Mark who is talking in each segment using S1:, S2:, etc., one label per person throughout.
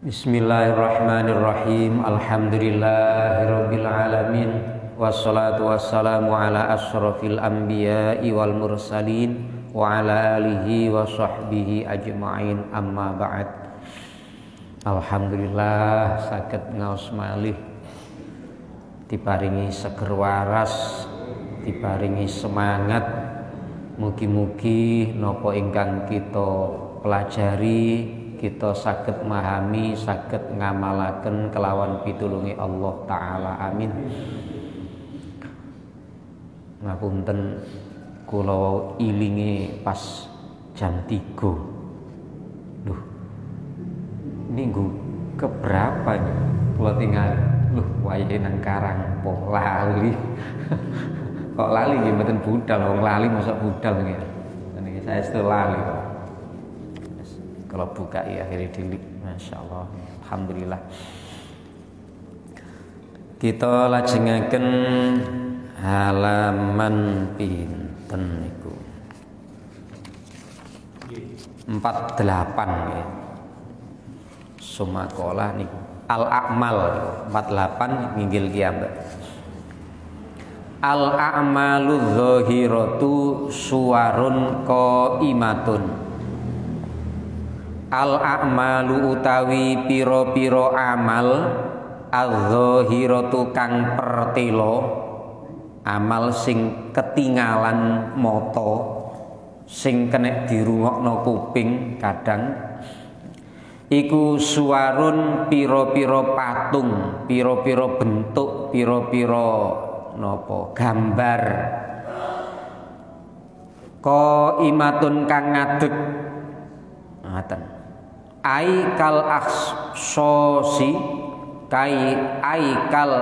S1: Bismillahirrahmanirrahim. Alhamdulillahirabbil alamin. Wassalatu wassalamu ala asyrafil anbiya'i wal mursalin wa ala alihi wa sahbihi ajma'in. Amma ba'd. Alhamdulillah saged ngaos malih diparingi seger waras, diparingi semangat. Mugi-mugi napa ingkang kita pelajari kita saged memahami, saged ngamalaken kelawan pitulungi Allah Ta'ala. Amin. Ngapunten kula ilinge pas jam 3. Loh, minggu keberapa ini? Kula tinggal, loh wayahe nang Karang po lali. Kok lali nggih mboten budal, wong lali mosok budal nggih. Niki saya setu lali kok. Kalau buka ya akhirnya dilik, masya Allah, alhamdulillah. Kita lajengaken halaman pinten niku 48 ya. Sumakola niku al-a'mal 48 nginggil kiambak. Al-a'malu dzahiratu suwarun qaimatun. Al-a'malu utawi piro-piro amal adz-dzahiratu kang pertelo, amal sing ketinggalan moto, sing kenek dirungokno kuping kadang iku suwarun piro-piro patung, piro-piro bentuk, piro-piro nopo gambar qaimatun kang ngadeg ngaten. Aikal akshosi aikal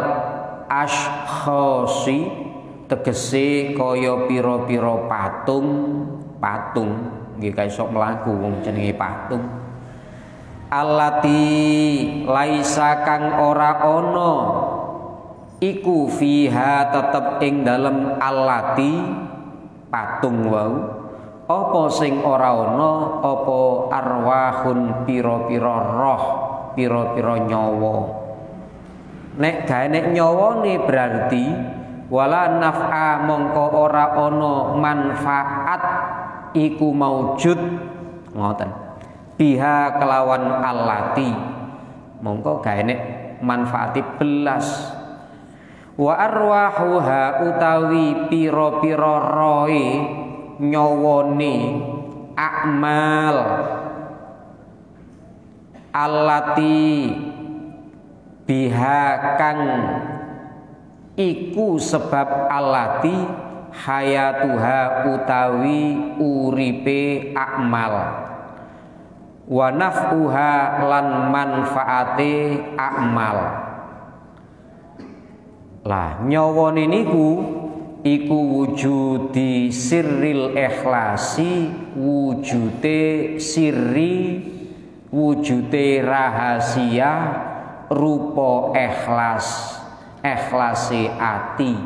S1: ashkhosi tegese kaya pira-pira patung nggih kaya mlaku wong jenenge patung. Allati laisa kang ora ana iku fiha tetep ing dalem allati patung wau. Apa sing ora ana apa arwahun pira-pira roh, pira-pira nyawa. Nek gawe nek nyawane berarti wala naf'a mongko ora ana manfaat iku maujud ngoten. Biha kelawan allati mongko gawe nek manfaati belas. Wa arwahuha utawi pira-pira roe nyawane akmal allati biha kang iku sebab allati hayatuha utawi uripe akmal wa naf'uha lan manfaate akmal. Lah nyawane niku iku wujudi sirril ikhlasi, wujude sirri, wujude rahasia rupa ikhlas, ikhlase ati.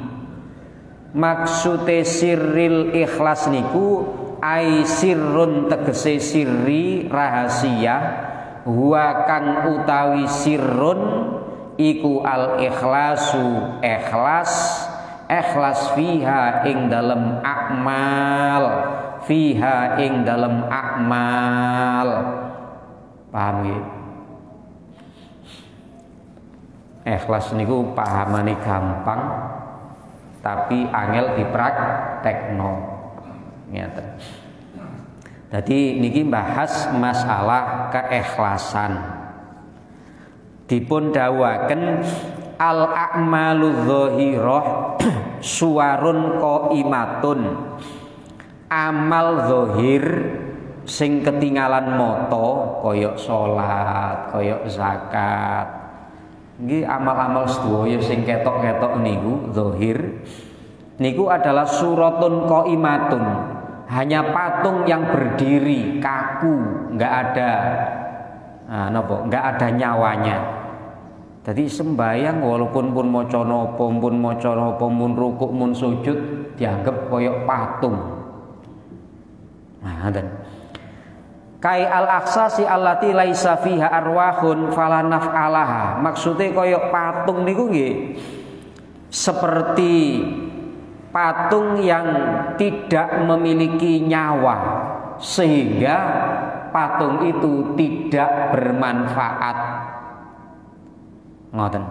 S1: Maksude sirril ikhlas niku ai sirrun tegese sirri rahasia, huwa kang utawi sirrun iku al ikhlasu ikhlas fiha ing dalem akmal, fiha ing dalem akmal. Paham nggih? Ikhlas niku pahamane gampang tapi angel dipraktekno. Ngeten. Dadi niki bahas masalah keikhlasan. Dipun dawuhaken al-a'malu dzahirah suwarun qaimatun. Amal zahir sing ketinggalan moto kaya salat, kaya zakat. Nggih amal-amal sedaya sing ketok-ketok niku zahir niku adalah suratun qaimatun. Hanya patung yang berdiri kaku, enggak ada enggak ada nyawanya. Jadi sembayang walaupun pun maca napa, pun rukuk, mun sujud dianggap koyok patung. Nah, dan Kai al-aksasi allati laisa fiha arwahun fala naf'alaha. Maksude kaya patung niku nggih seperti patung yang tidak memiliki nyawa, sehingga patung itu tidak bermanfaat. Ngoten.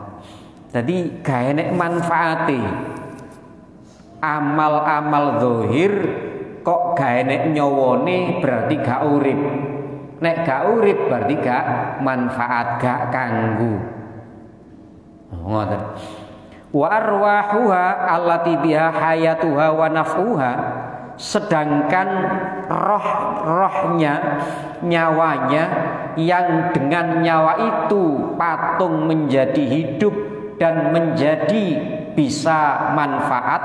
S1: Jadi gak enek manfaate. Amal-amal zahir kok gak enek nyawane berarti gak urip. Nek gak urip berarti gak manfaat, gak kanggo. Ngoten. Wa arwahuha allati biha hayatuha wa naf'uha, sedangkan roh-rohnya, nyawanya yang dengan nyawa itu patung menjadi hidup dan menjadi bisa manfaat,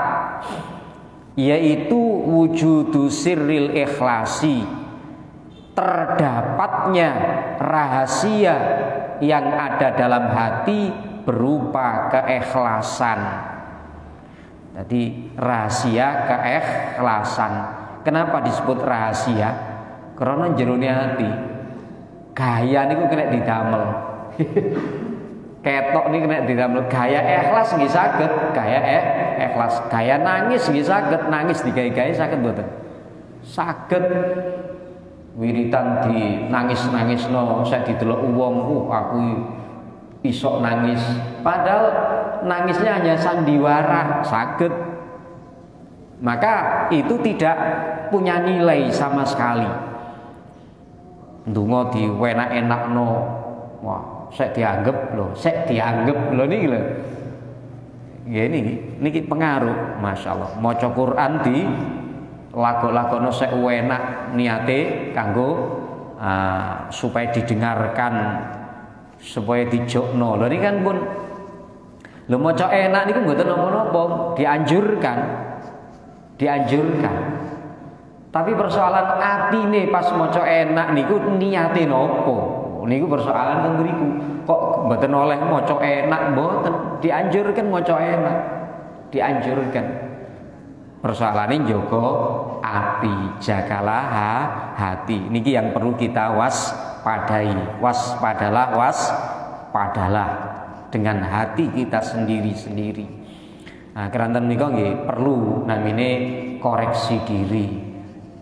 S1: yaitu wujudu sirril ikhlasi, terdapatnya rahasia yang ada dalam hati berupa keikhlasan. Jadi rahasia keikhlasan. Kenapa disebut rahasia? Karena jerone hati. Gaya niku kena didamel. Ketok niku kena didamel. Gaya ikhlas nggih saged, gaya ikhlas. Gaya nangis nggih saged, nangis digawe-gawe saged mboten? Saged. Wiritan di nangis-nangisno, saya didelok wong, aku isok nangis, padahal nangisnya hanya sandiwara, saged. Maka itu tidak punya nilai sama sekali. Ndonga diwenak-enakno, wah, sek dianggep lho niki lho. Ya niki pengaruh, masyaallah. Maca Quran di lagu-lagono sek enak niate kanggo supaya didengarkan, supaya dijokno. Lho niki kan pun lho maca enak niku mboten napa-napa, dianjurkan. Tapi persoalan atine pas maca enak niku niate napa? Niku persoalan teng mriku. Kok mboten oleh maca enak mboten, dianjurkan maca enak. Dianjurkan. Persoalane njaga ati, jagalah hati. Niki yang perlu kita waspadai. Waspadalah dengan hati kita sendiri-sendiri. Nah, keranten menika nggih perlu namine koreksi diri,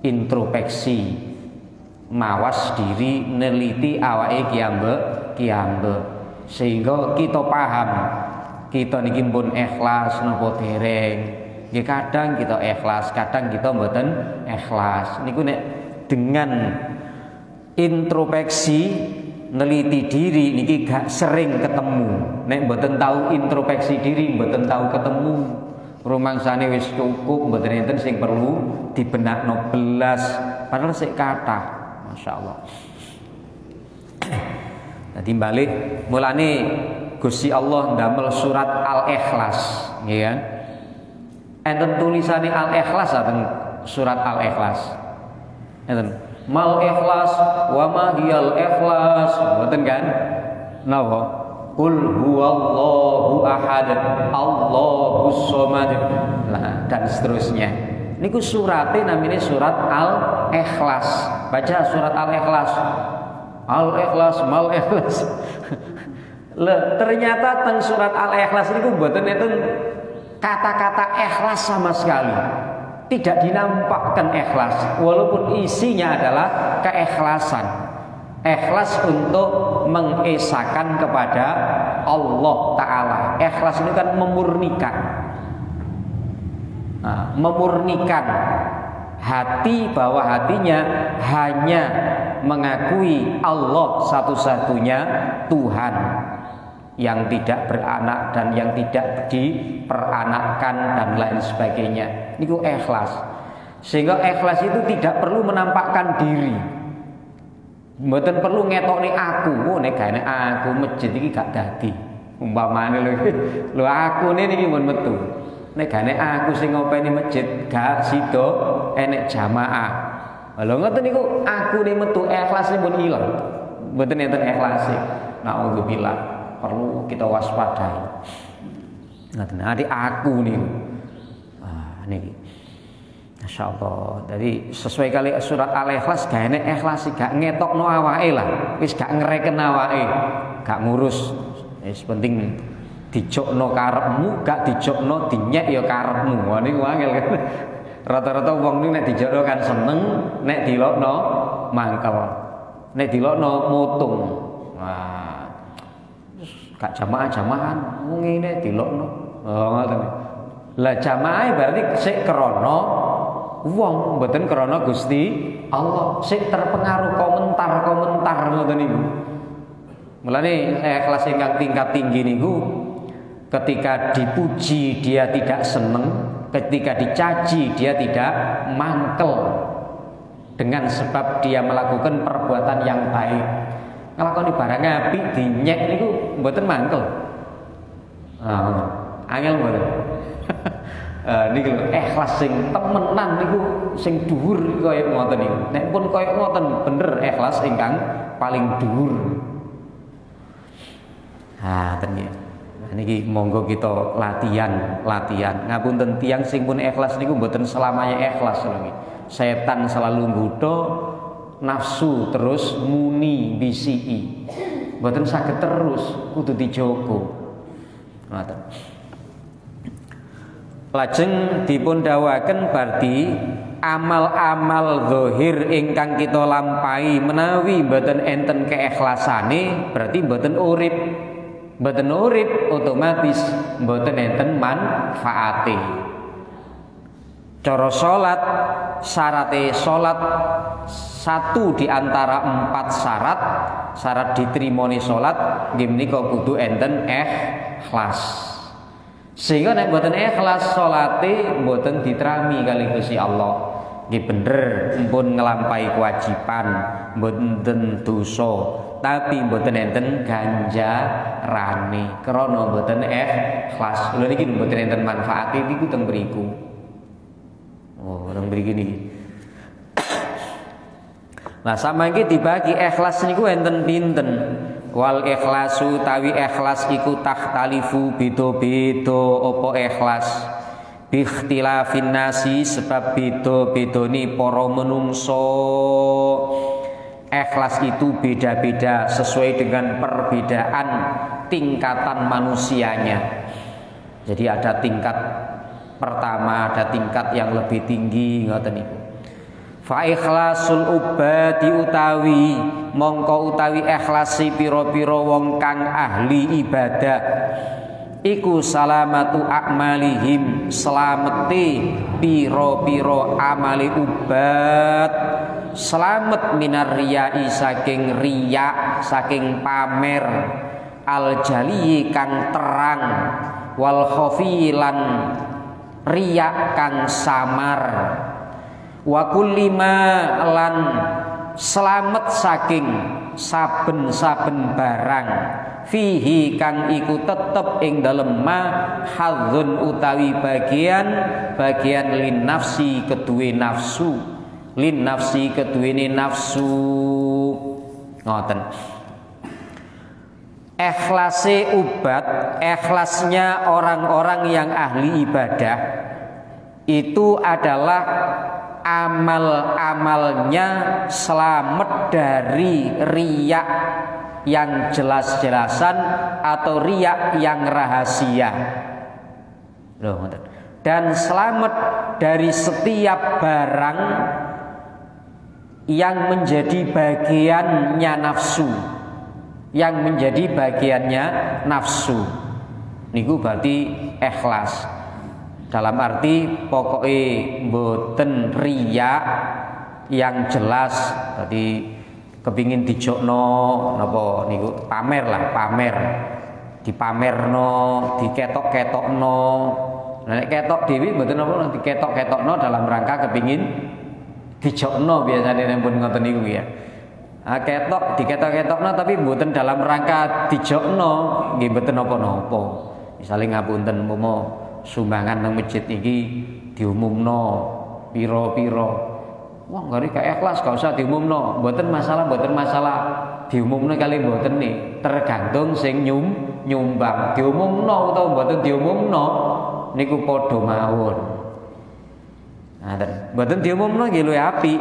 S1: introspeksi, mawas diri, neliti awake kiambe sehingga kita paham kita niki pun ikhlas napa dereng. Nggih kadang kita ikhlas, kadang kita mboten ikhlas. Niku nek dengan introspeksi neliti diri niki gak sering ketemu. Nek mboten tahu introspeksi diri, mboten tahu ketemu, rumangsane wis cukup, mboten enten sing perlu dibenakno belas, padahal sik kathah, masyaallah. Dadi balik mulane Gusti Allah ndamel surat Al-Ikhlas, nggih kan? Enten tulisane Al-Ikhlas enten surat Al-Ikhlas. Enten mal ikhlas wa ma hiyal ikhlas, mboten kan? Napa? Qul huwallahu ahad, Allahus samad. Nah, dan seterusnya. Niku surate namanya surat Al-Ikhlas. Baca surat Al-Ikhlas. Al-Ikhlas, mal ikhlas. Ternyata teng surat Al-Ikhlas niku mboten enten kata-kata ikhlas sama sekali. Tidak dinampakkan ikhlas, walaupun isinya adalah keikhlasan. Ikhlas untuk mengesahkan kepada Allah Ta'ala. Ikhlas itu kan memurnikan. Nah, memurnikan hati, bahwa hatinya hanya mengakui Allah satu-satunya Tuhan yang tidak beranak dan yang tidak diperanakkan dan lain sebagainya. Niku ikhlas. Sehingga ikhlas itu tidak perlu menampakkan diri. Mboten perlu ngetokne aku, nek gane aku masjid iki gak dadi. Umpamane lho aku niki mun metu. Nek gane aku sing ngopeni masjid gak sida enek jamaah. Lho ngoten niku aku ne metu ikhlasne pun ilang. Mboten enten ikhlase. Nauzubillah. Perlu kita waspadai. Ngoten. Ati aku niku. Niki. Masya Allah. Jadi sesuai kali surat Al-Ikhlas gak enek ikhlas gak ngetokno awake lah. Wis gak ngereken awake, gak ngurus. Wis penting dijokno karepmu, gak dijokno dinyek ya karepmu. Wah niku angel kan. Rata-rata wong niku nek dijokno kan seneng, nek dilokno mangkel. Nek dilokno mutung. Wah. Gak jamaah-jamaahan, wong ngene dilokno. Oh ngoten. Lah jamaah berarti sik krana wong mboten krana Gusti Allah, sik terpengaruh komentar-komentar ngoten niku. Mulane ikhlas ingkang tingkat tinggi niku ketika dipuji dia tidak seneng, ketika dicaci dia tidak mangkel dengan sebab dia melakukan perbuatan yang baik. Nglakoni barang apik dinyek niku mboten mangkel. Angel mboten. Niku ikhlas sing temenan niku sing dhuwur kaya ngoten niku. Nek pun kaya ngoten bener ikhlas ingkang paling dhuwur. Ten niki monggo kita latihan. Ngapunten tiyang sing pun ikhlas niku mboten selamanya ikhlas lho. Setan selalu nggodha, nafsu terus muni bisiki. Mboten saged terus, kudu dijogo. Ngoten. Lajeng dipun dawuhaken berarti amal-amal zahir ingkang kita lampahi menawi mboten enten keikhlasane berarti mboten urip. Mboten urip otomatis mboten enten manfaate. Cara salat, syarate salat satu di antara 4 syarat diterimane salat nggih menika kudu enten ikhlas. Sehingga nek mboten ikhlas salate mboten diterami kali Gusti Allah. Nggih bener mpun nglampahi kewajiban, mboten dosa, tapi mboten enten ganjarane krana mboten ikhlas. Lha niki mboten enten manfaate niku teng mriku. Oh, teng mriki niki. Nah, samangke dibagi ikhlas niku enten pinten? Wal ikhlasu tawi ikhlas iku takhtalifu beda-beda apa ikhlas bi ikhtilafin nasi sebab beda-bedane para menungso. Ikhlas itu beda-beda sesuai dengan perbedaan tingkatan manusianya. Jadi ada tingkat pertama, ada tingkat yang lebih tinggi ngoten niku. Fa ikhlasul ubadi utawi mongko utawi ikhlasi pira-pira wong kang ahli ibadah iku salamatu a'malihim selamete pira-pira amali ubad selamat minar riyai saking riya saking pamer al jali kang terang wal khafilan riya kang samar wa kullima lan selamat saking saben-saben barang fihi kang iku tetep ing dalem ma hadzun utawi bagian lin nafsi keduwe nafsu lin nafsi keduwene nafsu ngoten. Ikhlase ubat, ikhlasnya orang-orang yang ahli ibadah itu adalah amal-amalnya selamat dari riya yang jelas-jelasan atau riya yang rahasia. Dan selamat dari setiap barang yang menjadi bagiannya nafsu. Yang menjadi bagiannya nafsu. Niku berarti ikhlas. Dalam arti pokoknya mboten riya yang jelas tadi kepingin dijokno napa niku pamer lah pamer dipamerno diketok-ketokno nek ketok dhewe mboten napa diketok-ketokno dalam rangka kepingin dijokno biasane pun ngoten niku ya. Ketok diketok-ketokno tapi mboten dalam rangka dijokno nggih mboten napa-napa. Misale ngapunten umpama sumbangan nang masjid iki diumumno pira-pira. Wah, gak ikhlas gak usah diumumno. Mboten masalah diumumno kali mboten nih. Tergantung sing nyumbang. Diumumno utawa mboten diumumno niku padha mawon. Mboten diumumno nggih luwih apik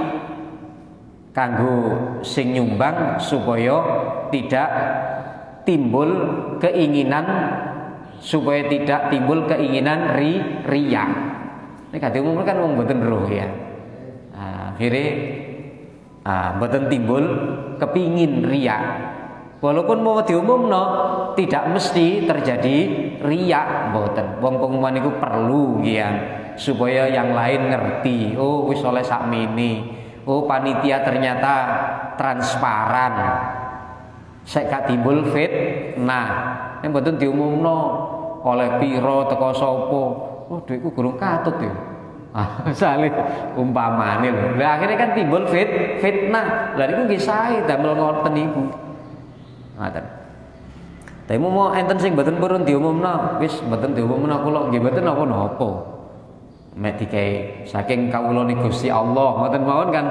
S1: kanggo sing nyumbang supaya tidak timbul keinginan riya. Nek gak diumumno kan wong mboten roh ya. Akhirnya mboten timbul kepingin riya. Walaupun mau diumumno tidak mesti terjadi riya mboten. Wong pengumuman iku perlu ya supaya yang lain ngerti. Oh wis oleh sakmene. Oh panitia ternyata transparan. Sek gak timbul fitnah. Nek mboten diumumno oleh piro teko sapa. Oh dhuwitku gurung katut ya. Salih umpamane lho. Lah akhirnya kan timbul fitnah. Lah niku nggih sae damel ngoten niku. Ngoten. Tapi mau enten sing mboten purun diumumno, wis mboten diumumno kula nggih mboten napa-napa. Mek dikae saking kawulane Gusti Allah, ngoten mawon kan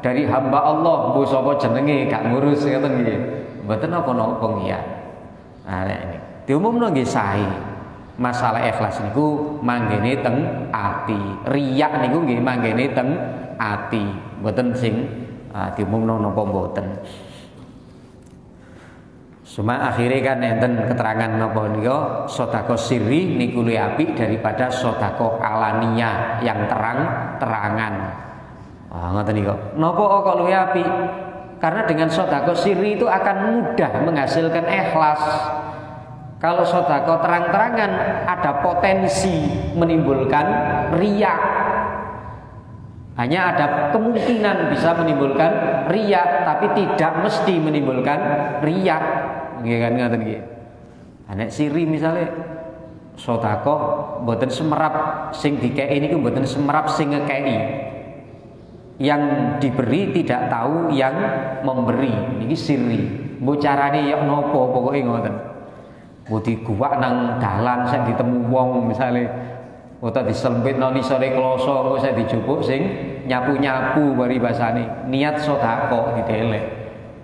S1: dari hamba Allah, mbok sapa jenenge gak ngurus ngoten nggih. Mboten napa-napa nggih ya. Ini diumumno nggih sae. Masalah ikhlas niku manggene teng ati. Riya niku nggih manggene teng ati. Mboten sing diumumno napa mboten. Cuma akhirnya kan enten keterangan napa nika sedekah sirri niku luwih apik daripada sedekah alaniyah yang terang-terangan. Ngoten nika. Napa kok luwih apik? Karena dengan sedekah sirri itu akan mudah menghasilkan ikhlas. Kalau sedekah terang-terangan ada potensi menimbulkan riya. Hanya ada kemungkinan bisa menimbulkan riya, tapi tidak mesti menimbulkan riya. Nggih kan ngoten nggih. Nek siri misale sedekah mboten semerap sing dikeki niku mboten semerap sing ngekeki. Yang diberi tidak tahu yang memberi. Niki siri. Mbok carane ya napa pokoke ngoten. Mbok diguwak nang dalan sing ditemu wong misale utawa disempit nang isore kloso engko saya dijupuk sing nyapu-nyapu bari basane niat sedekah didelek.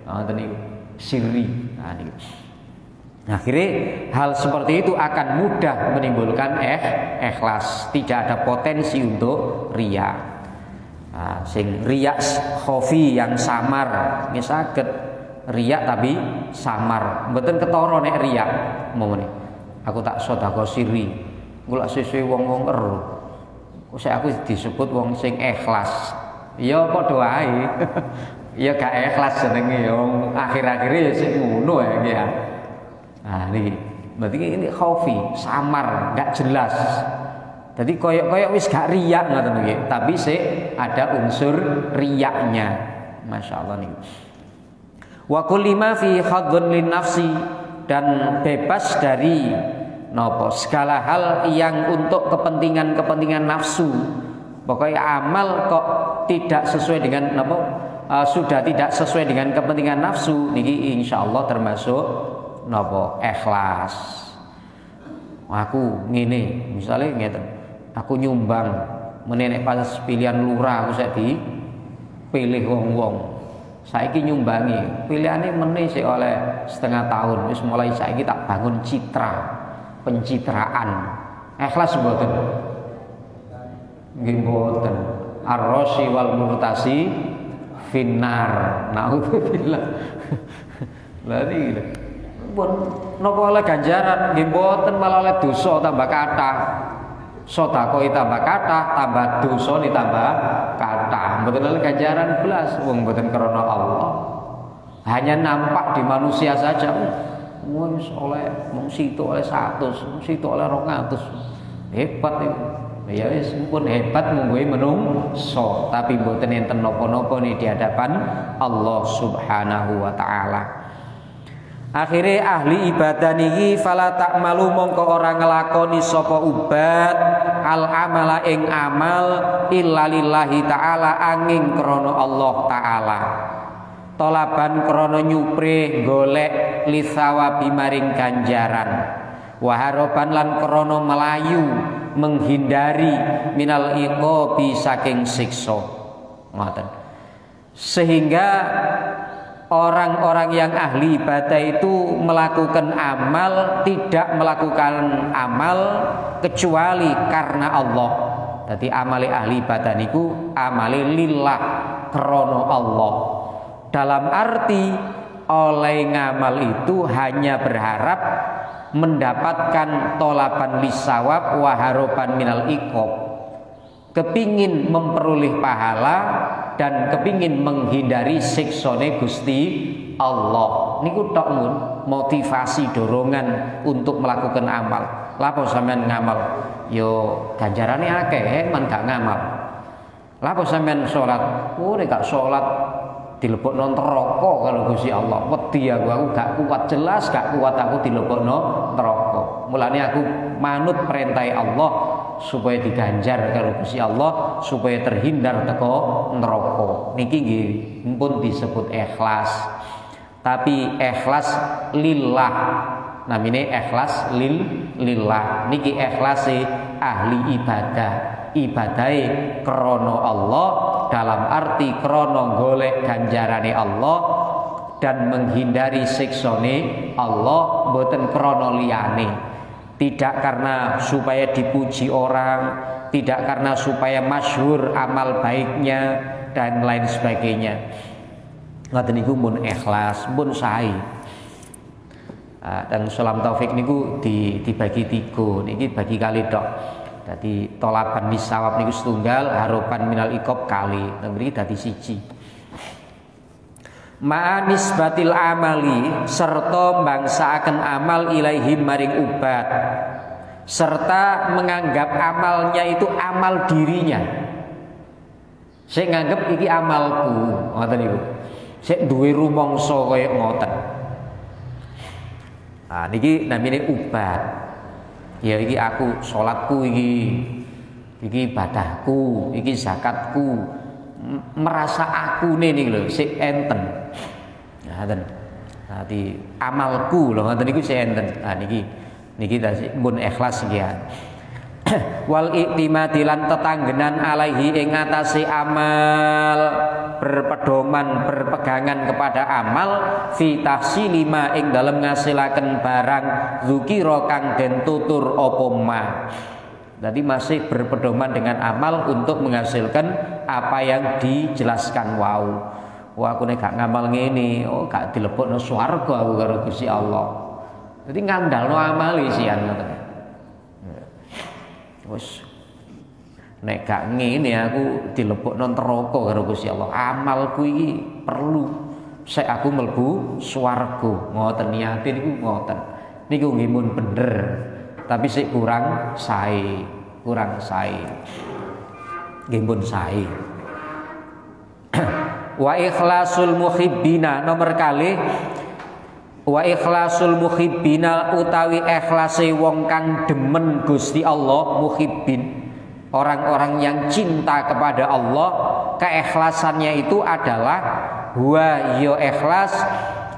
S1: Ngoten niku sirri. Akhirnya hal seperti itu akan mudah menimbulkan ikhlas, tidak ada potensi untuk riya. Sing riya khofi yang samar, nggih saged riya tapi samar. Mboten ketara nek riya. Momone. Aku tak sedekah sirri. Kula sesuai wong-wong ero. Kok aku disebut wong sing ikhlas. Ya padha wae. Ya gak ikhlas jenenge ya akhir-akhire ya sik ngono ya. Niki berarti ini khofi, samar, gak jelas. Jadi koyok-koyok wis gak riya ngoten nggih, tapi sik ada unsur riyaknya. Masyaallah niku. Wa kullima fi khadhun lin nafsi, dan bebas dari napa segala hal yang untuk kepentingan nafsu. Pokoknya amal kok tidak sesuai dengan napa sudah tidak sesuai dengan kepentingan nafsu niki insyaallah termasuk napa ikhlas. Aku ngene misalnya ngeten, aku nyumbang menenek pas pilihan lurah aku saya dipilih wong-wong. Saiki nyumbangi pilihane meneh sik oleh setengah tahun wis mulai saiki tak bangun pencitraan. Ikhlas mboten? Nggih mboten. Ar-rasi wal murtasi finnar. Naudzubillah. Lah iki pun napa oleh ganjaran nggih mboten malah oleh dosa tambah kathah. Sedekah tambah kathah, tambah dosa tambah kathah. Mboten oleh ganjaran blas wong mboten krana Allah. Hanya nampak di manusia saja. Wis oleh mung situ oleh 100, situ oleh 200. Hebat itu. Ya wis pun hebat mungguhe menungso, tapi mboten enten napa-napa di hadapan Allah Subhanahu wa taala. Akhire ahli ibadah niki fala ta'malu mongko ora nglakoni sapa ubat al amala ing amal illa lillahi taala angin krana Allah taala. Tolaban krana nyupre golek lisawabi maring ganjaran. Waharoban lan krana melayu menghindari minal iqabi saking siksa. Ngoten. Sehingga orang-orang yang ahli ibadah itu melakukan amal, tidak melakukan amal kecuali karena Allah. Dadi amale ahli ibadah niku amale lillah, krana Allah. Dalam arti oleh ngamal itu hanya berharap mendapatkan tolaban lisawab wa harapan minal iqab, kepingin memperoleh pahala dan kepingin menghindari siksane Gusti Allah. Niku tok mun motivasi dorongan untuk melakukan amal. Lapo sampean ngamal? Yo ganjarane akeh men gak ngamal. Lapo sampean salat? Oh nek gak salat dilebokno neraka karo Gusti Allah. Wedi aku gak kuat, jelas gak kuat aku dilebokno neraka. Mulane aku manut perintah Allah supaya diganjar karo Gusti Allah, supaya terhindar teko neraka. Niki nggih mumpun disebut ikhlas. Tapi ikhlas lillah. Namine ikhlas lillah. Niki ikhlase ahli ibadah. Ibadahe krana Allah, dalam arti krana golek ganjarane Allah dan menghindari siksane Allah, mboten krana liyane. Tidak karena supaya dipuji orang, tidak karena supaya masyhur amal baiknya dan lain sebagainya. Ngoten niku mun ikhlas, mun sae. Dan salam taufik niku dibagi 3, niki bagi kali tok. Dadi tolaban nisawab niku setunggal, harapan minal iqab kali. Ngriki dadi 1. Ma'anisbatil amali, serta bangsaaken amal ilaihim maring ubat, serta menganggap amalnya itu amal dirinya. Sik nganggep iki amalku, ngoten niku. Sik duwe rumangsa kaya ngoten. Nah niki namine ubat. Ya iki aku salatku iki ibadahku, iki zakatku, merasa aku nih lho sik enten. Ngoten. Dadi amalku lho ngoten niku sik enten. Nah niki tasih mun ikhlas iki ya. Wal iktimadi lan tetanggenan alaihi ing atase amal, berpedoman berpegangan kepada amal fi tahsili ma ing dalem ngasilaken barang zukira kang den tutur apa ma. Jadi masih berpedoman dengan amal untuk menghasilkan apa yang dijelaskan wau. Wah aku nek gak ngamal ngene, oh gak dilebokno swarga aku karo Gusti Allah. Jadi ngandalno amal isian ngoten. Wes nek gak ngene aku dilebokno neraka karo Gusti Allah. Amalku iki perlu sek aku mlebu swarga. Ngoten niate niku ngoten. Niku nggih mun bener. Tapi sik kurang sae. Nggih mun sae. Wa ikhlasul muhibbina nomor kali. Wa ikhlasul muhibbina utawi ikhlase wong kang demen Gusti Allah, muhibbin, orang-orang yang cinta kepada Allah, keikhlasannya itu adalah wa ya ikhlas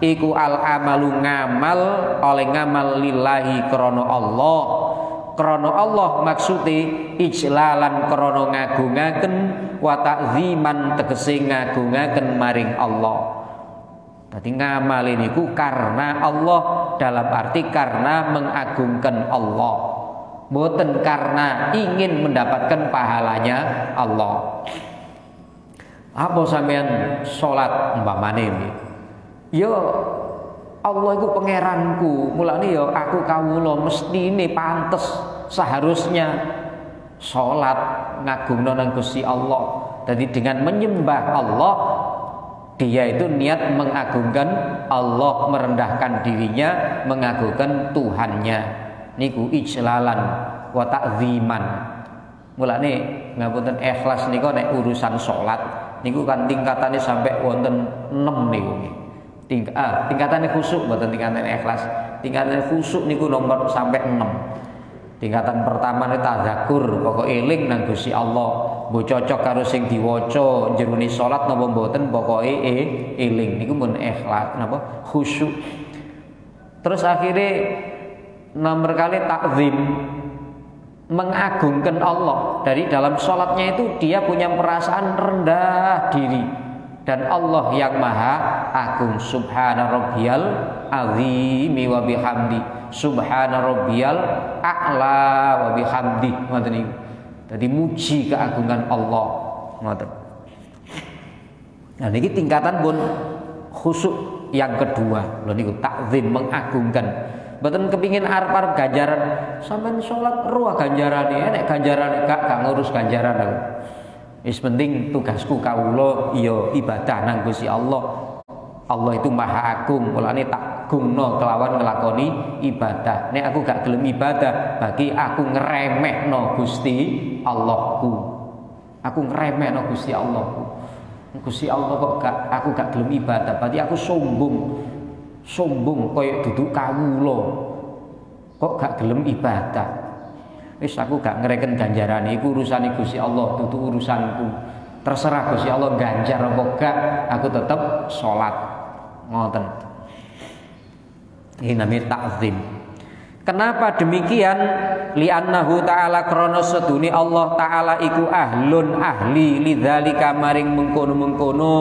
S1: iku al amalu ngamal oleh ngamal lillahi krana Allah. Krana Allah maksude ijlalan krana ngagungaken wa ta'ziman tegese ngagungaken maring Allah. Jadi ngamal niku karena Allah, dalam arti karena mengagungkan Allah, bukan karena ingin mendapatkan pahalanya Allah. Apa sampean sholat umpamane yo Allah iku pangeranku, mulane yo aku kawula mestine pantes seharusnya sholat ngagungno nang Gusti Allah. Jadi dengan menyembah Allah dia itu niat mengagungkan Allah, merendahkan dirinya, mengagungkan Tuhannya. Niku ijlalan wa ta'ziman. Mulane ngapunten ikhlas niku nek urusan salat niku kan tingkatannya sampai wonten 6 niku. Tingkatane khusyuk mboten tingkatane ikhlas. Tingkatane khusyuk niku nomor sampai 6. Tingkatan pertama niku tazakkur, pokok eling nang Gusti Allah. Mbok cocok karo sing diwaca jerone salat napa mboten pokoke eling niku mun ikhlas napa khusyuk. Terus akhirnya nomor kali takzim, mengagungkan Allah. Dari dalam salatnya itu dia punya perasaan rendah diri dan Allah yang maha agung. Subhana rabbiyal azimi wa bihamdi, subhana rabbiyal a'la wa bihamdi. Ngoten niku. Jadi muji keagungan Allah. Ngoten. Nah niki tingkatan pun khusyuk yang kedua. Lho niku takzim, mengagungkan. Mboten kepingin arep-arep ganjaran. Sampeyan salat ruah ganjarane, nek ganjarane gak ngurus ganjaran aku. Wis penting tugasku kawula ya ibadah nang Gusti Allah. Allah itu maha agung, mulane tak gungno kelawan nglakoni ibadah. Nek aku gak gelem ibadah, bagi aku ngremehno Gusti Allahku. Aku ngremehno Gusti Allahku. Gusti Allah kok aku gak gelem ibadah, berarti aku sombong koyo duduk kawula. Kok gak gelem ibadah. Wis aku gak ngereken ganjarane, iku urusane Gusti Allah, dudu urusanku. Terserah Gusti Allah ganjar apa gak, aku tetep salat. Ngoten. Ini namanya ta'zim. Kenapa demikian? Li'annahu ta'ala krana sedune Allah ta'ala iku ahlun ahli lidzalika maring mengkono-mengkono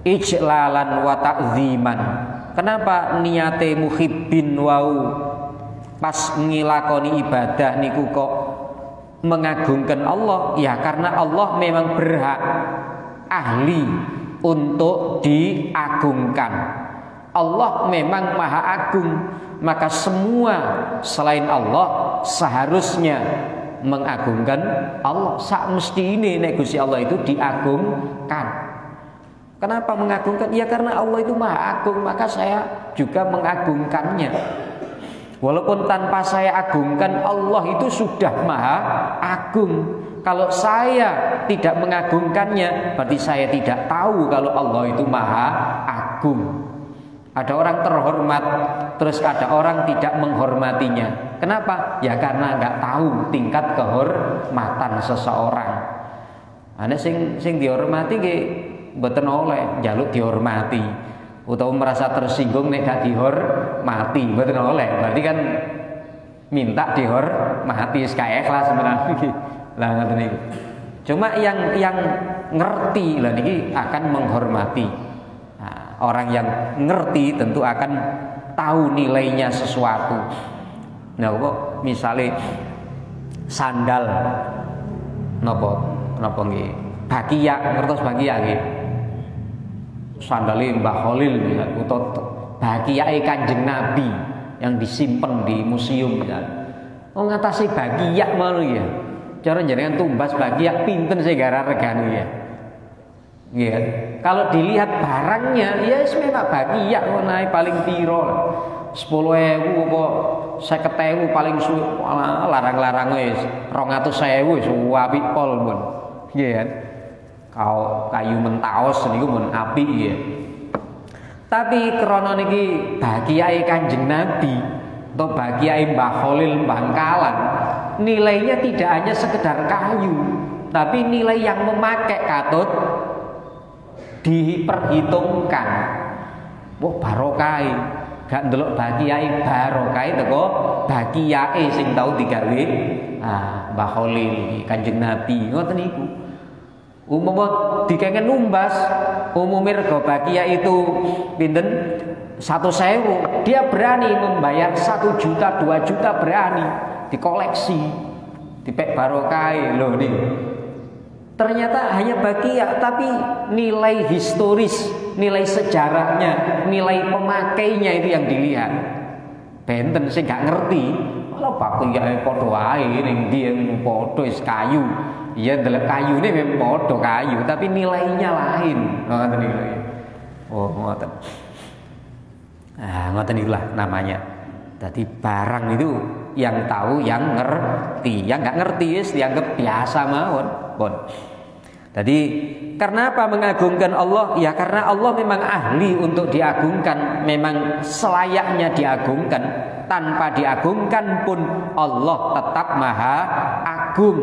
S1: ijlalan wa ta'ziman. Kenapa niate muhibbin wau pas ngilakoni ibadah niku kok mengagungkan Allah? Ya karena Allah memang berhak ahli untuk diagungkan. Allah memang maha agung, maka semua selain Allah seharusnya mengagungkan Allah. Sak mesti ini nek Gusti Allah itu diagungkan. Kenapa mengagungkan? Ya karena Allah itu maha agung, maka saya juga mengagungkannya. Walaupun tanpa saya agungkan, Allah itu sudah maha agung. Kalau saya tidak mengagungkannya, berarti saya tidak tahu kalau Allah itu maha agung. Ada orang terhormat, terus ada orang tidak menghormatinya. Kenapa? Ya karena nggak tahu tingkat kehormatan seseorang. Ana sing dihormati nggih mboten oleh njaluk dihormati, utawa merasa tersinggung nek gak dihormati mboten oleh. Berarti kan minta dihormati sekaya ikhlas sebenarnya. Lah ngoten niku. Cuma yang ngerti lah niki akan menghormati. Nah, orang yang ngerti tentu akan tahu nilainya sesuatu. Nah, kok misalnya sandal napa nggih? Bakia, ngertos bakia nggih. Sandale Mbah Khalil utawa bakiake Kanjeng Nabi yang disimpan di museum ya. Oh ngatasi bakia malu ya. Cara jenengan tumbas bakia pinten sing gara regane ya. Nggih. Kalau dilihat barangnya ya wis memang bakia menawi paling piro. 10.000 apa 50.000 paling suwe larang-larang wis 200.000 wis apik pol pun. Nggih kan. Kau kayu mentaos niku mun apik ya. Tapi krana niki bagiae Kanjeng Nabi atau bagiae Mbah Khalil Bangkalan, nilainya tidak hanya sekedar kayu, tapi nilai yang memakai katut diperhitungkan. Wah barokah, gak ndelok bagiae barokah teko bagiae sing tau digawe Mbah Khalil Kanjeng Nabi ngoten niku. Umumnya dikengen numbas, umumnya rego bakia itu pinten 1.000, dia berani membayar 1 juta, 2 juta berani dikoleksi, dipek barokai loh nih. Ternyata hanya bakia, tapi nilai historis, nilai sejarahnya, nilai pemakainya itu yang dilihat. Benten sih gak ngerti, kalau bakia podo ae ning dia podo is kayu. Iya delok kayu ini memang podo kayu, tapi nilainya lain. Ngoten niku. Oh, ngoten. Ngoten itulah namanya. Jadi barang itu yang tahu, yang ngerti, yang nggak ngerti wis dianggap biasa mawon. Pun. Jadi karena apa mengagungkan Allah? Ya karena Allah memang ahli untuk diagungkan, memang selayaknya diagungkan. Tanpa diagungkan pun Allah tetap maha agung.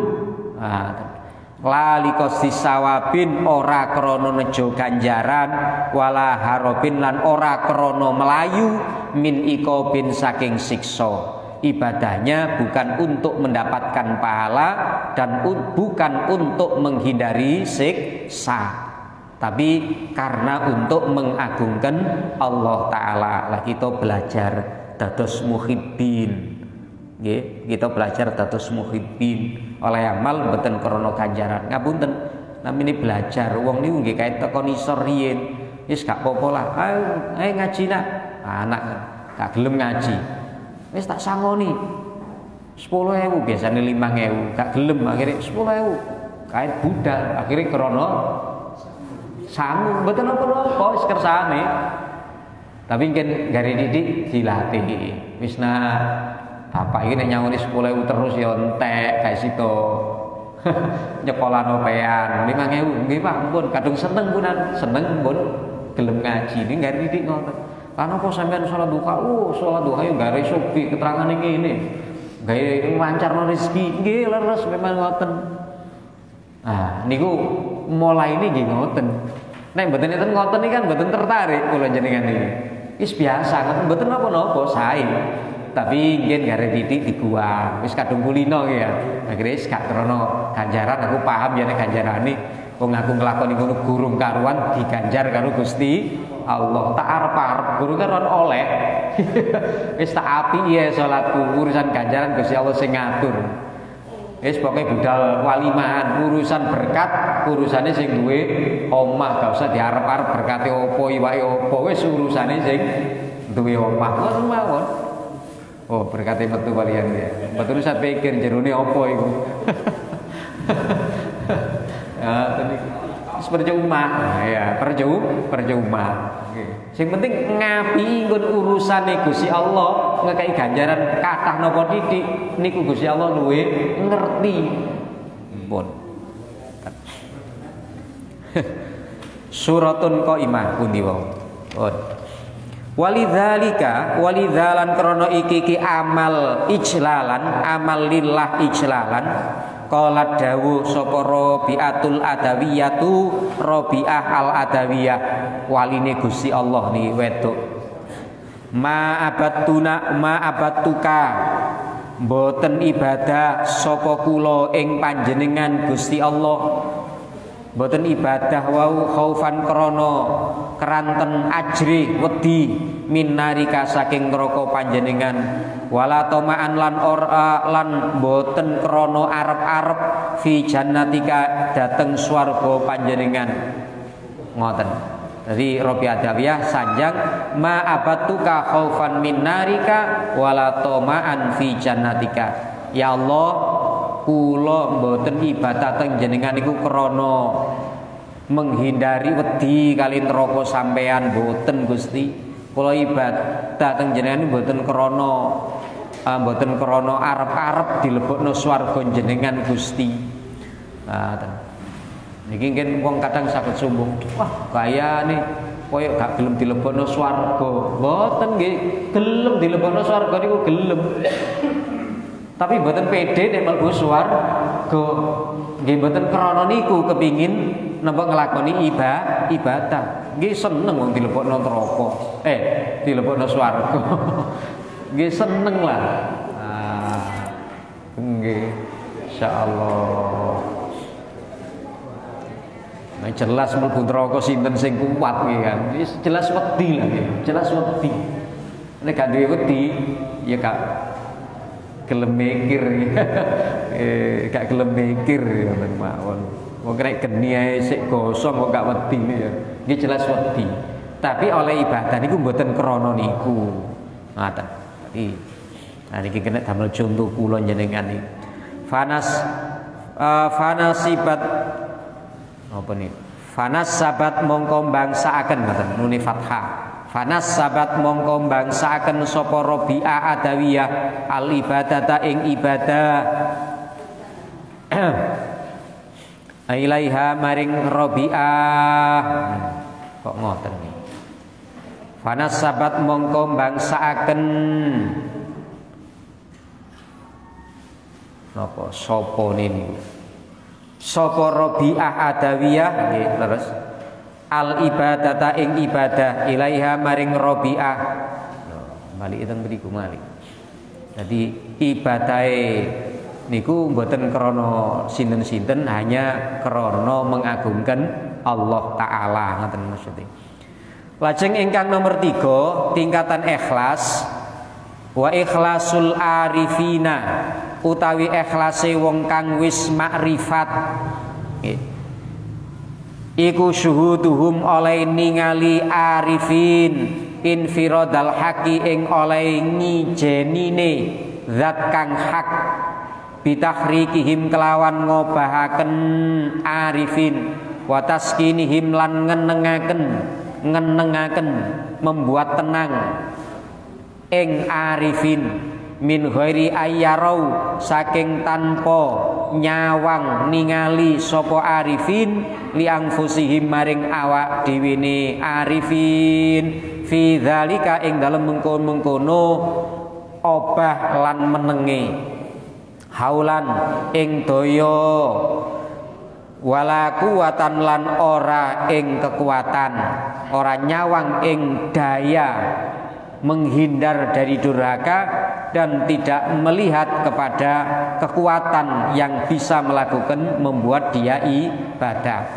S1: Lalikos disawabin ora krono nejo ganjaran wala harobin lan ora krono melayu min ikobin saking sikso. Ibadahnya bukan untuk mendapatkan pahala dan bukan untuk menghindari siksa, tapi karena untuk mengagungkan Allah Ta'ala. Lah kita belajar dados muhibbin, Nggih, kita belajar dados muhibbin oleh amal mboten krana ganjaran. Ngapunten, namine belajar wong niku nggih kae teko nisor riyin. Wis gak apa-apa lah. Ayo ngaji nak. Anak gak gelem ngaji. Wis tak sangoni. 10.000 biasane 5.000, gak gelem akhirnya 10.000. Kae budal akhirnya krana sangu mboten apa-apa wis kersane. Tapi mungkin gari didik dilatih. Wis bapak iki nek nyangoni 10.000 terus ya entek kae sito. Nyekolah nopean 5.000 nggih Pak, pun kadung seneng punan, seneng pun gelem ngaji. Ini gari didik ngoten. Lan apa sampean salat duha? Salat duha yo gare sufi keterangane ngene. Gawe lancarno rezeki. Nggih leres memang ngoten. Nah, niku mulai ini nggih ngoten. Nek mboten enten ngoten iki kan mboten tertarik kula jenengan iki. Wis biasa ngoten mboten napa-napa sae. Tapi nggih gare titik di gua. Wis kadung kulino ya. Akhire wis gak krana ganjaran aku paham ya nek ganjarane wong aku nglakoni ngono gurung karuan diganjar karo Gusti Allah. Tak arep-arep guru kan oleh. Wis tak api ya salatku urusan ganjaran Gusti Allah sing ngatur. Wis pokoke budal walimahan urusan berkat urusane sing duwe omah gak usah diarep-arep berkate opo iwake opo wis urusane sing duwe omah ngono mawon. Oh berkate metu kalian ya. Betul saya pikir jerone opo iku. Ya tadi percuma ya percuma. Sing penting ngapi nggon urusane Gusti Allah ngekei ganjaran kathah napa titik niku Gusti Allah luwe ngerti. Pun. Suratun qaimah pundi wae. Walidzalan krana iki amal ijlalan, amal lillah ijlalan. Qala dawuh sapa Rabi'atul Adawiyatu, Rabi'ah al Adawiyah, waline Gusti Allah niki wedok. Ma abattuka mboten ibadah sapa kula ing panjenengan Gusti Allah. Mboten ibadah wau khaufan krana keranten ajri wedi minarika saking neraka panjenengan, wala tamaan lan lan mboten krana arep-arep fi jannatika dateng swarga panjenengan. Ngoten. Jadi Rabi Adawiyah sanjang ma abatuka khaufan minarika wala tamaan fi jannatika. Ya Allah, kula mboten ibadah teng jenengan niku krana menghindari wedi kali neraka sampean mboten Gusti. Kula ibadah teng jenengan mboten krana arep-arep dilebokno swarga jenengan Gusti. Nah, niki ngen wong kadang saged sombong. Wah, kayane koyo gak gelem dilebokno swarga. Mboten nggih, gelem dilebokno swarga niku gelem. Tapi mboten pede nek mlebu swarga. Nggih mboten krana niku kepingin napa nglakoni ibadah. Nggih seneng wong dilebokno neraka. Dilebokno swarga. Nggih seneng lah. Nggih. Insyaallah. Nah, jelas mlebu neraka sinten sing kuat nggih kan. Wis jelas wedi lah nggih. Jelas wedi. Nek gak duwe wedi ya gak gelem mikir. Gak gelem mikir ya mawon. Wong nek geni ae sik gosong kok gak wedi ya. Nggih jelas wedi. Tapi oleh ibadah niku mboten krana niku. Ngoten. Nah niki kena damel contoh kula jenengan iki. Fanasibat apa nih? Fanas sabat mongko bangsaaken ngoten nuni fathah. Fanas sabat mongko bangsaaken sapa Rabi'ah Adawiyah al ibadata ing ibadah. Ilaiha maring Rabi'ah. Kok ngoten nih? Fanas sabat mongko bangsaaken napa sapa niku? Sapa Rabi'ah Adawiyah nggih terus al ibadata ing ibadah ilaiha maring Rabi'ah. Balik itu mriku malih. Jadi ibadahe niku mboten krana sinten-sinten, hanya krana mengagungkan Allah taala ngoten maksudnya. Lajeng ingkang nomor 3 tingkatan ikhlas. Wa ikhlasul arifina utawi ikhlase wong kang wis makrifat iku syuhuduhum oleh ningali arifin infiradal haqi ing oleh ngijenine zat kang hak bitakhrikihim kelawan ngobahaken arifin wa taskinihim lan ngenengaken membuat tenang ing arifin min ghairi ayyarau saking tanpa nyawang ningali sapa arifin li anfusihim maring awak dhewe arifin fi dzalika ing dalem mengkono obah lan menenge haulan ing daya wala kuwatan lan ora ing kekuatan ora nyawang ing daya menghindar dari durhaka dan tidak melihat kepada kekuatan yang bisa melakukan membuat dia ibadah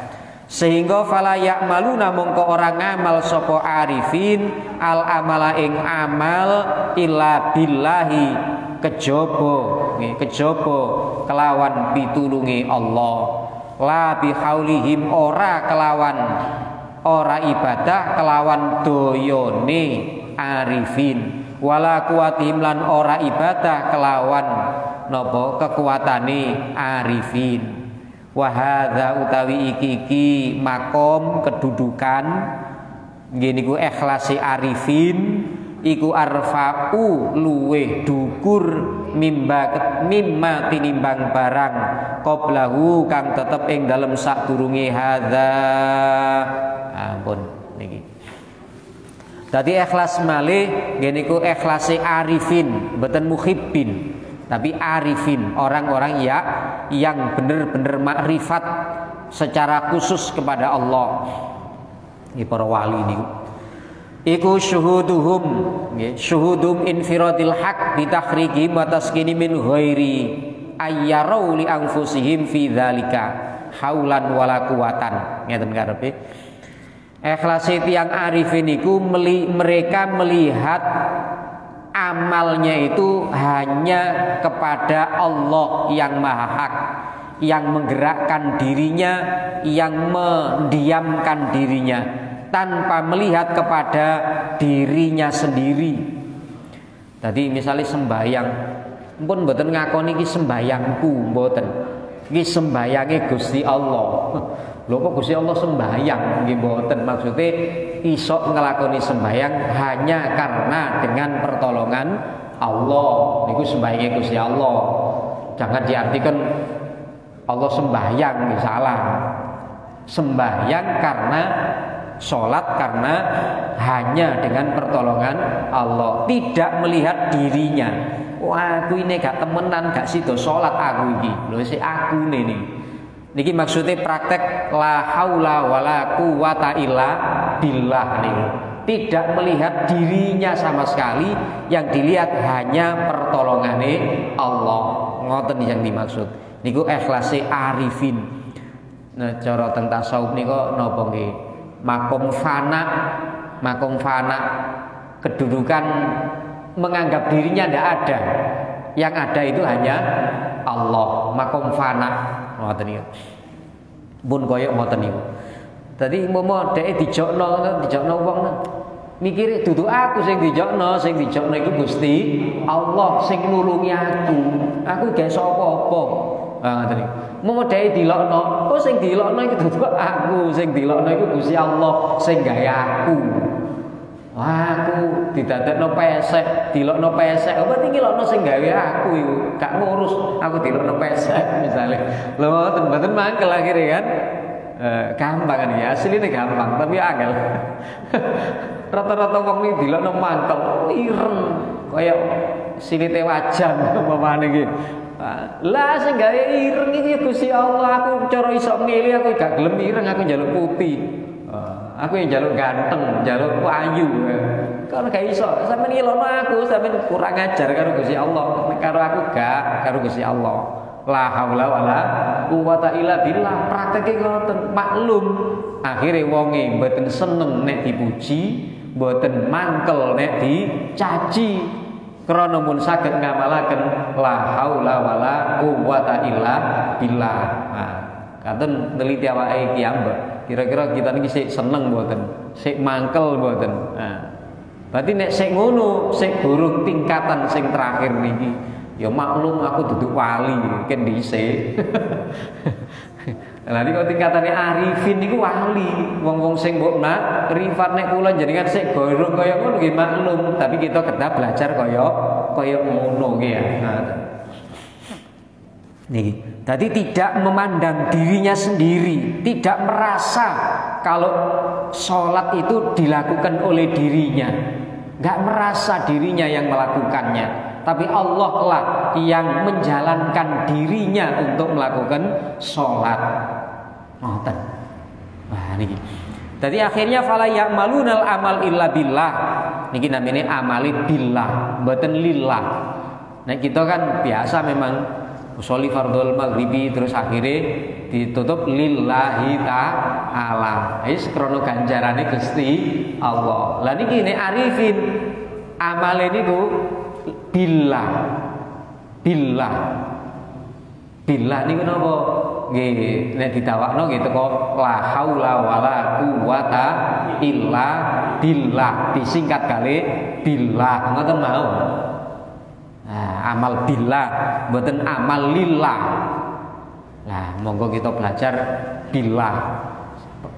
S1: sehingga fala ya'maluna mongko orang ngamal sapa arifin al amala ing amal illa billahi kejaba kelawan pitulungi Allah la bihaulihim ora kelawan ora ibadah kelawan doyone arifin wala kuwatihim lan ora ibadah kelawan napa kekuatane arifin wa hadza utawi iki makom kedudukan nggih niku ikhlasi arifin iku arfa'u luweh dukur mimma tinimbang barang qablahu kang tetep ing dalem sadurunge hadza ampun niki. Tadi ikhlas malih nggih niku ikhlasi arifin, mboten muhibbin, tapi arifin, orang-orang yang benar-benar makrifat secara khusus kepada Allah. Ini para wali niku. Iku syuhuduhum, nggih, syuhudum infiradil haq bi takhriji wa taskini min ghairi ayyarau li anfusihim fi dzalika haulan wala quwatan. Ngeten karepe. Ikhlasi tiyang arifin itu mereka melihat amalnya itu hanya kepada Allah yang maha hak, yang menggerakkan dirinya, yang mendiamkan dirinya, tanpa melihat kepada dirinya sendiri. Tadi misalnya sembahyang, pun mboten ngakoni iki sembahyangku, mboten. Iki sembayange Gusti Allah. Lho kok Gusti Allah sembahyang nggih mboten, maksude iso nglakoni sembahyang hanya karena dengan pertolongan Allah. Niku sembayange Gusti Allah. Jangan diartikan Allah sembahyang nggih salah. Sembahyang karena sholat karena hanya dengan pertolongan Allah, tidak melihat dirinya. Wah, aku ini gak temenan, gak sido sholat aku iki. Lho si aku nih. Niki maksudnya praktek la haula wala quwata illa billah nih. Tidak melihat dirinya sama sekali, yang dilihat hanya pertolongannya Allah. Ngoten yang dimaksud. Niku ikhlasi arifin. Nah, cara teng tasawuf niku napa nggih? Makom fana, kedudukan menganggap dirinya tidak ada, yang ada itu hanya Allah. Makom fana, ngoten niku. Pun koyo ngoten niku. Tadi umpama dhek dijokno wong mikire dudu aku sing dijokno iku Gusti Allah sing nulungi aku. Aku gak iso apa-apa. Ah ngoten niku. Mau dhek dilokno, oh sing dilokno iku dudu aku, sing dilokno iku Gusti Allah sing gawe aku. Wah, aku didadekno pesek, dilokno pesek. Apa iki dilokno sing gawe aku iku? Gak ngurus, aku dilokno pesek misalnya. Lho mboten mangkel akhire kan. Gampang kan ya, asline gampang tapi angel. Rata-rata wong iki dilokno mangkel, ireng kaya silite wajan umpamane iki. Lah sing gawe ireng iki Gusti Allah, aku cara iso milih aku gak gelem ireng, aku njaluk putih. Aku yang njaluk ganteng, njaluk ayu. Kalau gak iso, sampeyan ngilono aku, sampeyan kurang ajar karo Gusti Allah. Karo aku gak, karo Gusti Allah. La haula wala quwata illa billah. Prakteke ngoten, maklum. Akhire wonge mboten seneng nek dipuji, mboten mangkel nek dicaci. krana mun saged ngamalaken la haula wala quwwata illa billah. Nah, katen neliti awake iki ambek. Kira-kira kita niki sik seneng mboten? Sik mangkel mboten? Nah, berarti nek sik ngono, sik burung tingkatan sing terakhir niki, ya maklum aku duduk wali ken dhisik. Lah niku tingkatane arifin niku wali. Wong-wong sing mbok nak rifat nek kula jenengan sik gorong kaya ngono nggih maklum, tapi kita kedah belajar kaya ngono nggih ya. Nah, niki. Jadi tidak memandang dirinya sendiri, tidak merasa kalau sholat itu dilakukan oleh dirinya, nggak merasa dirinya yang melakukannya, tapi Allah lah yang menjalankan dirinya untuk melakukan sholat. Ngoten. Wah niki. Jadi akhirnya fala ya'malunal amal illa billah. Niki namanya amali billah, mboten lillah. Nah kita kan biasa memang sholli fardhul maghribi terus akhirnya ditutup lillahi ta'ala. Wis krana ganjarane Gusti Allah. Lah niki nek arifin amale niku billah. Billah. Billah niku napa? Nggih nek didawakno nggih teko la haula wala quwata illa billah, disingkat kali billah. Ngoten mau. Nah, amal billah, mboten amal lillah. Nah, monggo kita belajar billah.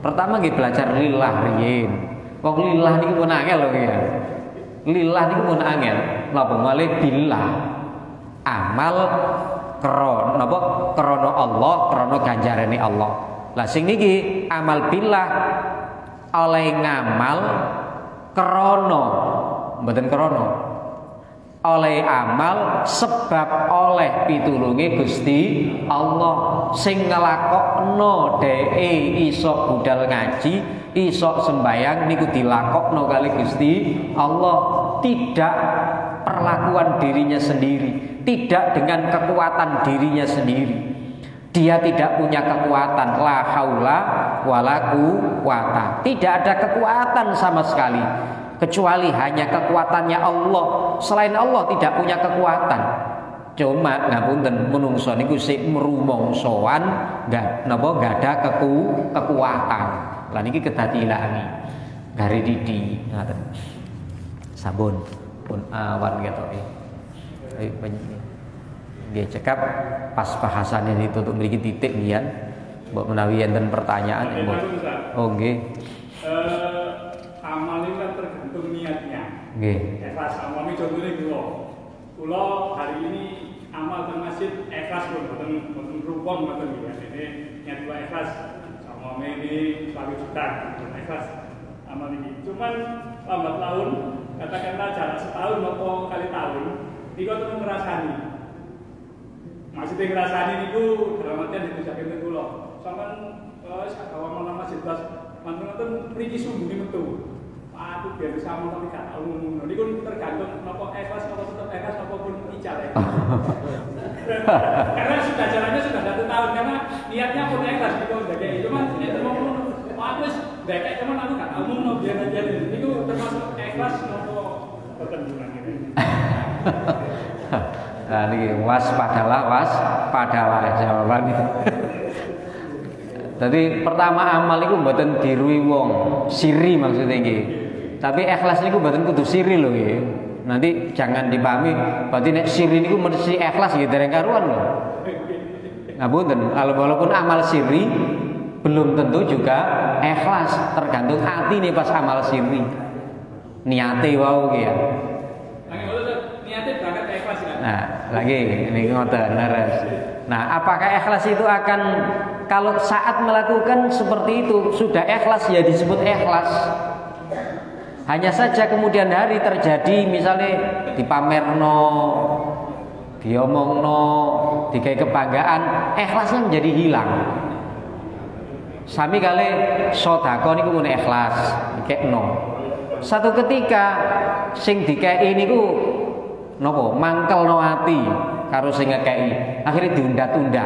S1: Pertama nggih belajar lillah riyin. Wong lillah niku pun angel lho ya. Lillah niku pun angel. Napa malih billah. Amal krana napa? Krana Allah, krana ganjarane Allah. Lah sing niki amal billah oleh ngamal krana mboten krana oleh amal sebab oleh pitulunge Gusti Allah sing nglakokno dheke iso budal ngaji, iso sembayang niku dilakokno kali Gusti Allah, tidak perlakuan dirinya sendiri, tidak dengan kekuatan dirinya sendiri. Dia tidak punya kekuatan, la haula wala quwata. Tidak ada kekuatan sama sekali. Kecuali hanya kekuatannya Allah. Selain Allah tidak punya kekuatan. Cuma ngapunten menungso niku sik merumongsoan enggak ada kekuatan. Lah niki kedah diilangi. Gari didi ngaten. Sabun pun awan ketoke. Nggih cekap pas bahasannya ditutup mriki titik nian. Mbok menawi enten pertanyaan mbok. Oh nggih.
S2: Amal itu kan tergantung niatnya.
S1: Nggih.
S2: Ikhlas amal itu contohnya kula hari ini amal teng masjid ikhlas mboten rupong mboten ya. Jadi niat kula ikhlas sama ini 1 juta ikhlas amal ini. Cuman lambat laun katakanlah jarak setahun atau kali tahun niku terus ngrasani. Maksudnya ngrasani niku dalam artian diusahaken kula. Sampeyan awak masjid manten mriki sumbuhe metu. Aku biar bisa tapi gak tau ngono. Niku tergantung napa ikhlas napa tetep ikhlas napa pun ical ya. Karena sudah jalannya sudah 1 tahun karena niatnya pun ikhlas niku ndekek. Cuma nek terus ngono, aku wis ndekek cuman aku gak tau ngono biar aja niku termasuk ikhlas napa boten gimana.
S1: Nah niki waspadalah jawaban itu. Jadi pertama amal itu mboten diruwi wong, siri maksudnya nggih. Tapi ikhlas niku mboten kudu siri lho nggih. Nanti jangan dipahami berarti nek siri niku mesti ikhlas nggih dereng karuan lho. Ngapunten, walaupun amal siri belum tentu juga ikhlas, tergantung hati nih pas amal siri. Niate wau nggih ya. Niate berangkat ikhlas kan. Nah, lagi ini ngoten leres. Nah, apakah ikhlas itu akan kalau saat melakukan seperti itu sudah ikhlas ya disebut ikhlas. Hanya saja kemudian hari terjadi misalnya dipamerno, diomongno, dikai kebanggaan, ikhlasnya menjadi hilang. Sami kali sedekah niku mun ikhlas, dikekno. Satu ketika sing dikei niku napa mangkelno ati karo sing ngekei, akhirnya diunda-tunda.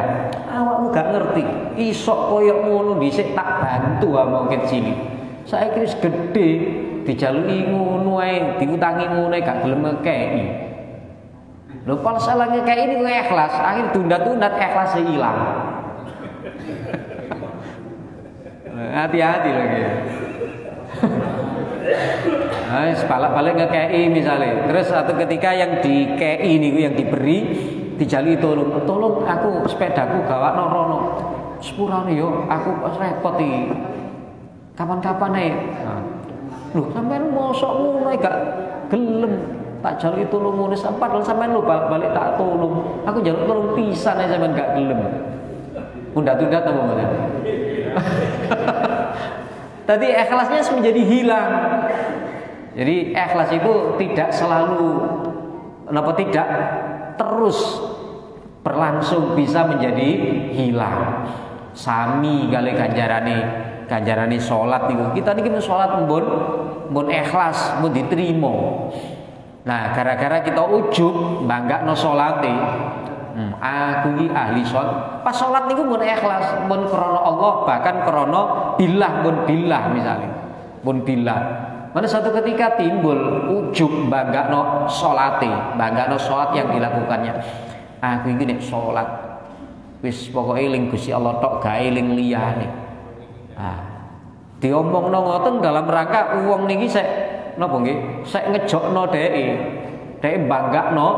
S1: Awakmu gak ngerti, isok koyok ngono dhisik tak bantu among kecil. Saiki wis gedhe, dijaluki ngono ae, diutangi ngono gak gelem ngekei. Lho pas salah kayak ini gue ikhlas, akhir tunda-tunda ikhlasnya hilang. Hati-hati lagi. Nah, balik ngekei misalnya. Terus satu ketika yang dikei ini yang diberi dijali tolong aku sepedaku gawak rono. Sepurane yo aku repot iki. Kapan-kapan nih. Nah. Loh sampean mosok ngono gak gelem tak jaluk tolong ngono padahal sampean lu balik tak tolong. Aku jaluk tolong pisan aja sampean gak gelem. Tunda-tunda to mboten. Tadi ikhlasnya menjadi hilang. Jadi ikhlas itu tidak selalu tidak terus berlangsung, bisa menjadi hilang. Sami kali ganjarane salat niku. Kita niki salat mbon ikhlas, mbon diterima. Nah, gara-gara kita ujub banggakno salate. Aku iki ahli salat. Pas salat niku mbon ikhlas, mbon krana Allah, bahkan krana billah misalnya. Mbon billah. Mana suatu ketika timbul ujub banggakno salate, banggakno salat yang dilakukannya. Aku iki nek salat wis pokoke eling Gusti Allah tok gawe eling liyane. Diomongno ngoten dalam rangka wong niki sik napa nggih? Sik ngejokno dheke. Dheke banggakno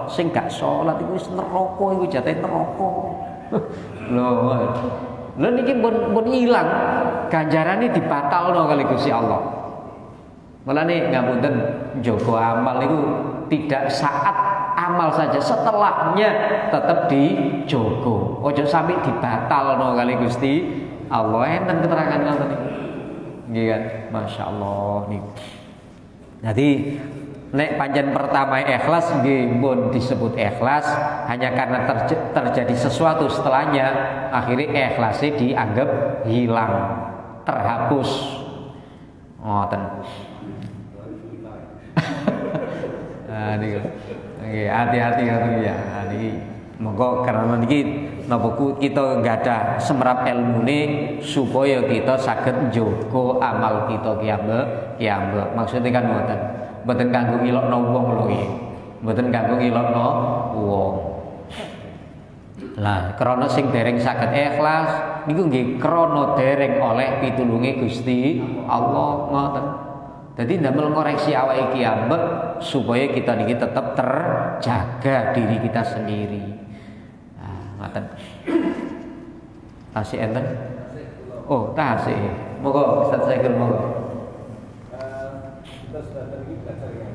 S1: sing gak salat iku wis neraka, iku jate neraka. Lho niki pun ilang ganjarane dibatalno kali Gusti Allah. Mulane ngapunten jaga amal itu tidak saat amal saja, setelahnya tetap dijogo. Ojo sampai dibatalno kali Gusti Allah. Enten keterangan ngoten niku. Nggih kan? Masyaallah niku. Jadi nek pancen pertama ikhlas nggih pun disebut ikhlas hanya karena terjadi sesuatu setelahnya akhirnya ikhlasnya dianggap hilang, terhapus. Ngoten. Niki hati-hati ngoten ya. Niki monggo karena niki napa kita enggak ada semerap ilmune supaya kita saged njogo amal kita kiyambek. Maksudnya kan ngoten. Mboten kanggo ngilokno wong lho iki. Mboten kanggo ngilokno wong. Lah krana sing dereng saged ikhlas niku nggih krana dereng oleh pitulunge Gusti Allah ngoten. Jadi ndamel koreksi awake iki ambek supaya kita niki tetap terjaga diri kita sendiri. Nah, ngoten. Tasih enten? Oh, tasih. Monggo Ustaz Saiful monggo.
S3: Kita sudah belajar ya.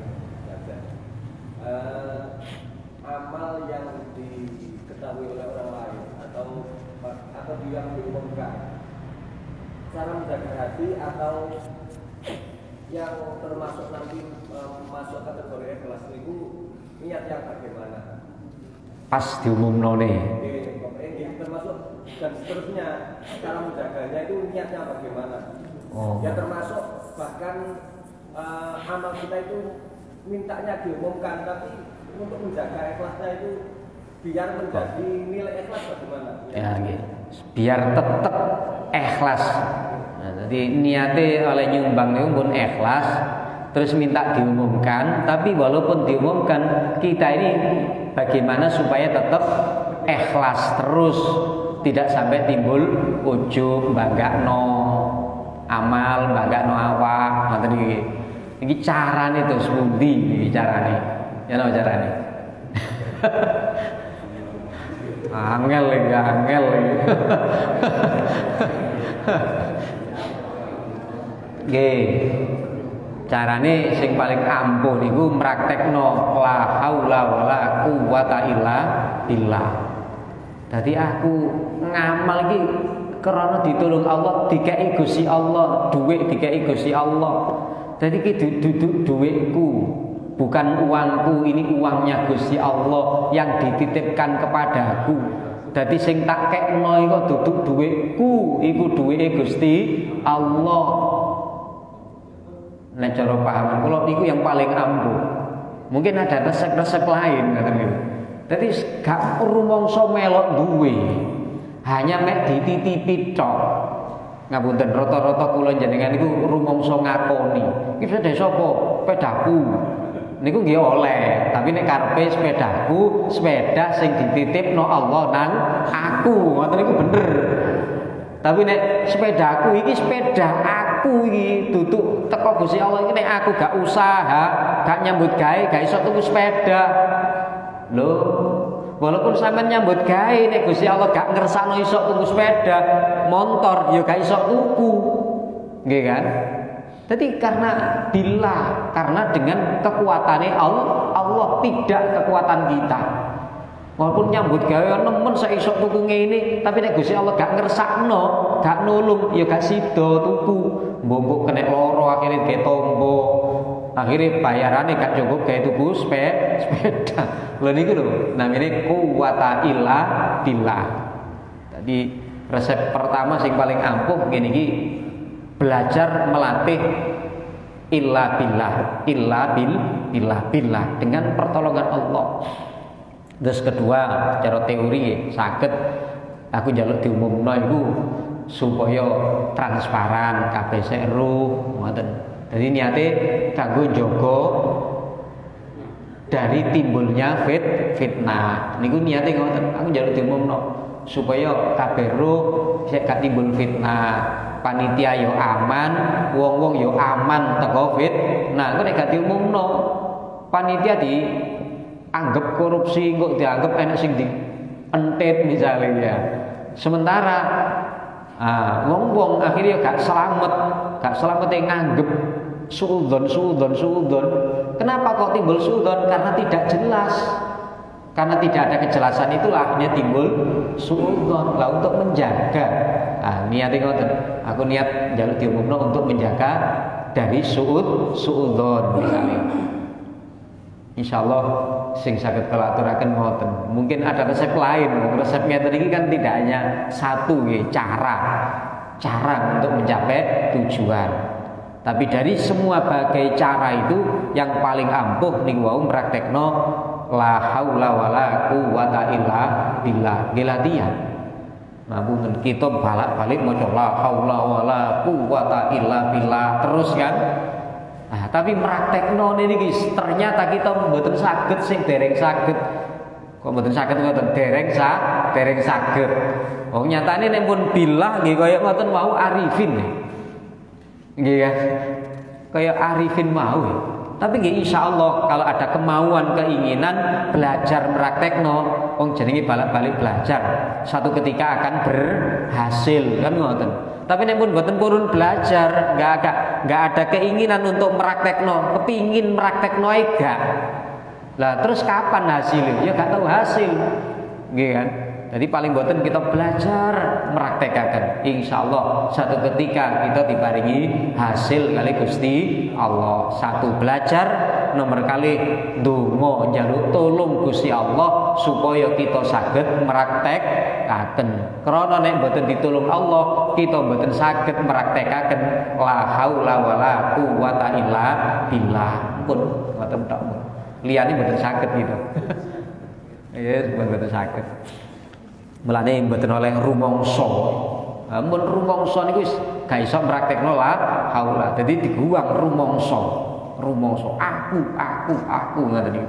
S3: Amal yang diketahui oleh orang lain atau yang diumumkan. Cara menjaga hati atau yang termasuk nanti masuk kategori ikhlas itu niat yang bagaimana?
S1: Pas diumumno nih.
S3: Termasuk dan seterusnya cara menjaganya itu niatnya bagaimana?
S1: Oh.
S3: Ya termasuk bahkan amal kita itu mintanya diumumkan, tapi untuk menjaga ikhlasnya itu biar menjadi nilai ikhlas bagaimana?
S1: Ya, gitu. Biar tetap ikhlas. Nah, jadi niatnya oleh nyumbang itu pun ikhlas, terus minta diumumkan. Tapi walaupun diumumkan, kita ini bagaimana supaya tetap ikhlas terus, tidak sampai timbul ujub, banggakno amal, banggakno awak. Ngoten iki. Iki carane terus pundi iki carane? Ya napa carane? Angel iki, angel iki. Nggih. Carane sing paling ampuh niku mraktekno la haula wala quwata illa billah. Dadi aku ngamal iki karena ditulung Allah, dikei Gusti Allah, duit dikei Gusti Allah. Dadi iki duduk duitku, bukan uangku, ini uangnya Gusti Allah yang dititipkan kepadaku. Dadi sing tak kekno iku duduk duitku, iku duwike Gusti Allah. Nek cara pahaman kula niku yang paling ampuh. Mungkin ada resep-resep lain ngoten niku. Dadi gak rumangsa melok duwe. Hanya mek dititipi tok. Ngapunten rata-rata kula jenengan niku rumangsa ngakoni. Iki sedhe sapa? Pedaku. niku nggih oleh, tapi nek karepe sepedaku, sepeda sing dititipno Allah nang aku, ngoten niku bener. Tapi nek sepedaku iki sepeda aku iki duduk teko Gusti Allah iki nek aku gak usaha, gak nyambut gawe, gak iso tuku sepeda. Lho, walaupun sampean nyambut gawe nek Gusti Allah gak ngersakno iso tuku sepeda, motor ya gak iso tuku. Nggih kan? Jadi karena bila, karena dengan kekuatannya Allah tidak kekuatan kita. Walaupun nyambut gawe nemen saya isok tuku ngene, tapi nek Gusti Allah gak ngersakno, gak nulung, ya gak sida tuku. Mbok kena loro akhirnya ge tombo. Akhirnya bayarannya gak cukup kayak tuku sepeda. Lho niku lho, namanya quwata illa billah. Jadi resep pertama sing paling ampuh ngene iki, belajar melatih illa billah dengan pertolongan Allah. Terus kedua, cara teori saged aku njaluk diumumno iku supaya transparan kabeh seru ngoten. Jadi niate kanggo njaga dari timbulnya fitnah. Niku niate ngoten. Aku njaluk diumumno supaya kabeh ro sik gak timbul fitnah. Panitia yo aman, wong-wong yo aman teko fitnah. Engko nek gak diumumno, panitia dianggap korupsi, kok dianggap enek sing dientet misalnya ya. Sementara wong-wong akhirnya gak selamat yang nganggep suudzon. Kenapa kok timbul suudzon? Karena tidak jelas. Karena tidak ada kejelasan itulah akhirnya timbul suudzon. Lah untuk menjaga niat ngoten. Aku niat njaluk diumumno untuk menjaga dari suudzon misalnya. Insyaallah sing saged kula aturaken ngoten. Mungkin ada resep lain. Resepnya tadi kan tidak hanya satu nggih, cara untuk mencapai tujuan. Tapi dari semua bagai cara itu yang paling ampuh niku wau praktekno la haula wala quwata illa billah. Gelatihan. Nah, mungkin kita balik maca la haula wala quwata illa billah terus kan. Nah, tapi praktekno niki ternyata kita mboten saged sing dereng saged. Kok mboten saged ngoten dereng saged. Oh nyatane nek pun billah nggih kaya ngoten mau arifin. Nggih kan? Kaya arifin mau. Tapi nggih insyaallah kalau ada kemauan, keinginan belajar praktekno, wong jenenge balik-balik belajar, satu ketika akan berhasil kan ngoten. Tapi nek pun mboten purun belajar, enggak ada keinginan untuk praktekno, kepingin praktekno ae gak. Lah terus kapan hasilnya? Ya gak tahu hasil. Nggih kan? Jadi paling mboten kita belajar meraktekkan. Insyaallah satu ketika kita diparingi hasil kali Gusti Allah. Satu belajar, nomor kali ndonga njaluk tolong Gusti Allah supaya kita saged meraktekkaken. Karena nek mboten ditulung Allah, kita mboten saged meraktekkaken la haula wala quwata illa billah. Pun mboten tok. Liyane mboten saged gitu. Ya, mboten saged. Mulane mboten oleh rumangsa. Mun rumangsa niku wis gak iso praktekno la haula. Dadi diguwang rumangsa. Aku ngoten niku.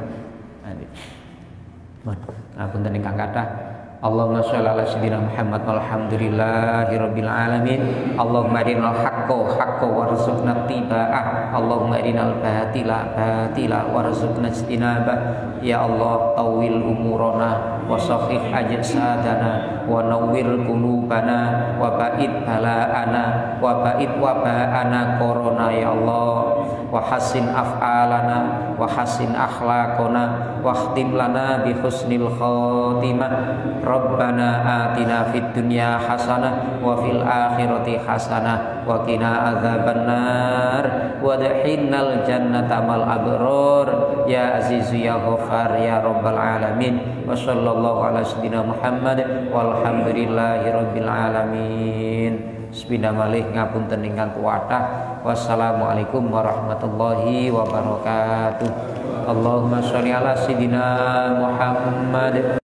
S1: Punten ingkang kathah. Allahumma sholli ala sayyidina Muhammad walhamdulillahirabbil alamin. Allahumma arinal haqqa warzuqna ittiba'ah. Allahumma arinal batila warzuqna ijtinabah. Ya Allah, tawil umurana wa sahih ajsadana wa nawwir qulubana wa ba'id bala'ana wa ba'id waba'ana corona ya Allah. Wa hassin af'alana wa hassin akhlaqana wa khtim lana bi husnil khatimah. Rabbana atina fid dunya hasanah wa fil akhirati hasanah wa qina adzabannar wa adkhilnal jannata mal abrar ya azizu ya ghafar ya rabbal alamin. Wa sallallahu ala sayyidina Muhammad walhamdulillahi rabbil alamin. Sepindah malih ngapunten ingkang kuwatah. Wassalamualaikum warahmatullahi wabarakatuh. Allahumma sholli ala sayyidina Muhammad.